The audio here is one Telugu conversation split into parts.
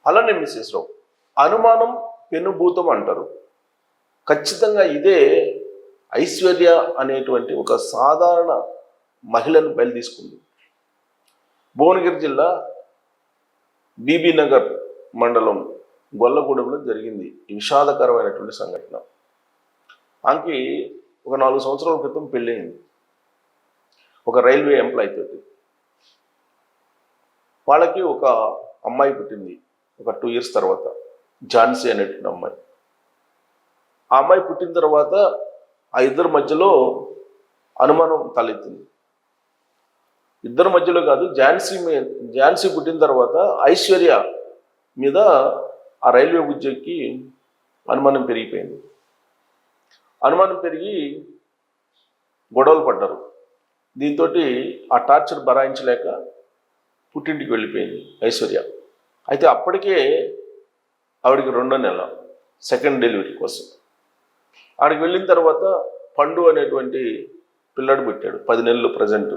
అలానే మిస్సెస్ రావు అనుమానం పెనుభూతం అంటారు. ఖచ్చితంగా ఇదే ఐశ్వర్య అనేటువంటి ఒక సాధారణ మహిళను బయలు తీసుకుంది. భువనగిరి జిల్లా బీబీ నగర్ మండలం గొల్లగూడెంలో జరిగింది ఈ విషాదకరమైనటువంటి సంఘటన. ఆమెకి ఒక 4 సంవత్సరాల క్రితం పెళ్ళయింది ఒక రైల్వే ఎంప్లాయీ తోటి. వాళ్ళకి ఒక అమ్మాయి పుట్టింది ఒక 2 years తర్వాత, ఝాన్సీ అనేటువంటి అమ్మాయి. ఆ అమ్మాయి పుట్టిన తర్వాత ఆ ఇద్దరి మధ్యలో అనుమానం తలెత్తింది. ఇద్దరి మధ్యలో కాదు, ఝాన్సీ పుట్టిన తర్వాత ఐశ్వర్య మీద ఆ రైల్వే ఉద్యోగికి అనుమానం పెరిగిపోయింది. అనుమానం పెరిగి గొడవలు పడ్డారు. దీంతో ఆ టార్చర్ భరాయించలేక పుట్టింటికి వెళ్ళిపోయింది ఐశ్వర్య. అయితే అప్పటికే ఆవిడికి 2వ నెల సెకండ్ డెలివరీ కోసం. ఆడికి వెళ్ళిన తర్వాత పండు అనేటువంటి పిల్లాడు పుట్టాడు, 10 నెలలు ప్రజెంట్.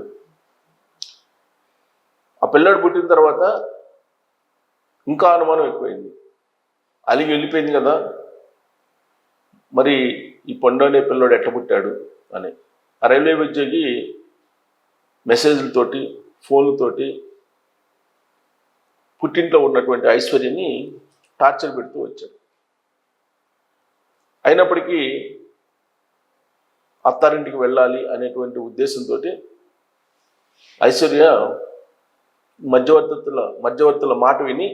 ఆ పిల్లాడు పుట్టిన తర్వాత ఇంకా అనుమానం ఎక్కువైంది. అలిగి వెళ్ళిపోయింది కదా, మరి ఈ పండు అనే పిల్లాడు ఎట్లా పుట్టాడు అని ఆ రైల్వే ఉద్యోగి మెసేజ్లతోటి ఫోన్లతోటి పుట్టింట్లో ఉన్నటువంటి ఐశ్వర్యని టార్చర్ పెడుతూ వచ్చాడు. అయినప్పటికీ అత్తారింటికి వెళ్ళాలి అనేటువంటి ఉద్దేశంతో ఐశ్వర్య మధ్యవర్తుల మాట విని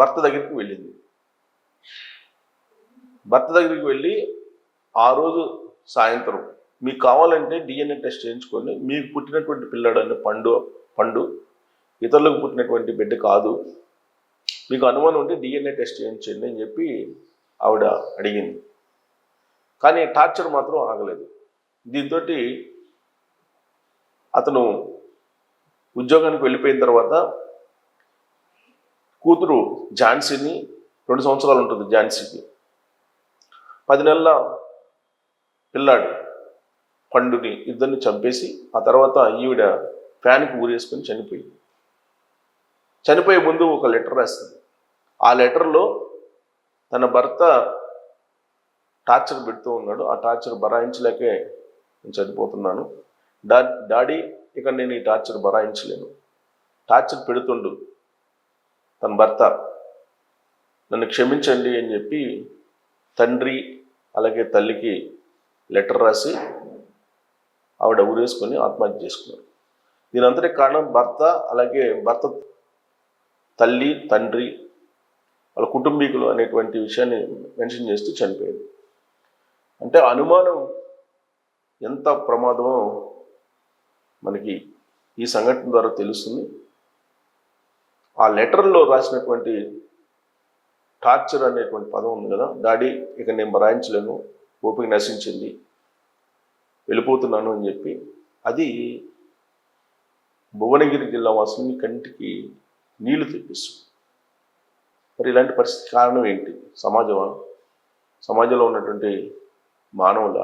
భర్త దగ్గరికి వెళ్ళింది. భర్త దగ్గరికి వెళ్ళి ఆ రోజు సాయంత్రం మీకు కావాలంటే DNA టెస్ట్ చేయించుకోండి, మీకు పుట్టినటువంటి పిల్లాడని పండు ఇతరులకు పుట్టినటువంటి బిడ్డ కాదు, మీకు అనుమానం ఉంటే DNA టెస్ట్ చేయించండి అని చెప్పి ఆవిడ అడిగింది. కానీ టార్చర్ మాత్రం ఆగలేదు. దీంతో అతను ఉద్యోగానికి వెళ్ళిపోయిన తర్వాత కూతురు ఝాన్సీని, 2 సంవత్సరాలు ఉంటుంది ఝాన్సీకి, 10 నెలల పిల్లాడు పండుని ఇద్దరిని చంపేసి ఆ తర్వాత ఈవిడ ఫ్యాన్కి ఊరేసుకొని చనిపోయింది. చనిపోయే ముందు ఒక లెటర్ రాస్తుంది. ఆ లెటర్లో తన భర్త టార్చర్ పెడుతూ ఉన్నాడు, ఆ టార్చర్ భరాయించలేకే నేను చనిపోతున్నాను, డాడీ ఇక నేను ఈ టార్చర్ భరాయించలేను, టార్చర్ పెడుతుండు తన భర్త, నన్ను క్షమించండి అని చెప్పి తండ్రి అలాగే తల్లికి లెటర్ రాసి ఆవిడ ఊరేసుకొని ఆత్మహత్య చేసుకున్నారు. దీని అంతటి కారణం భర్త, అలాగే భర్త తల్లి తండ్రి వాళ్ళ కుటుంబీకులు అనేటువంటి విషయాన్ని మెన్షన్ చేస్తూ చనిపోయింది. అంటే అనుమానం ఎంత ప్రమాదమో మనకి ఈ సంఘటన ద్వారా తెలుస్తుంది. ఆ లెటర్లో రాసినటువంటి టార్చర్ అనేటువంటి పదం ఉంది కదా, డాడీ ఇక నేను భరాయించలేను, ఓపిక నశించింది, వెళ్ళిపోతున్నాను అని చెప్పి, అది భువనగిరి జిల్లా వాసుని కంటికి నీళ్లు తెప్పిస్తుంది. మరి ఇలాంటి పరిస్థితి కారణం ఏంటి? సమాజమా, సమాజంలో ఉన్నటువంటి మానవుల,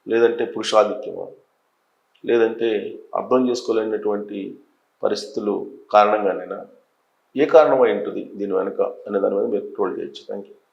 లేదంటే పురుషాధిక్యమా, లేదంటే అర్థం చేసుకోలేనటువంటి పరిస్థితులు కారణంగానైనా? ఏ కారణమై ఉంటుంది దీని వెనుక అనే దాని మీద మీరు ట్రోల్ చేయొచ్చు. Thank you.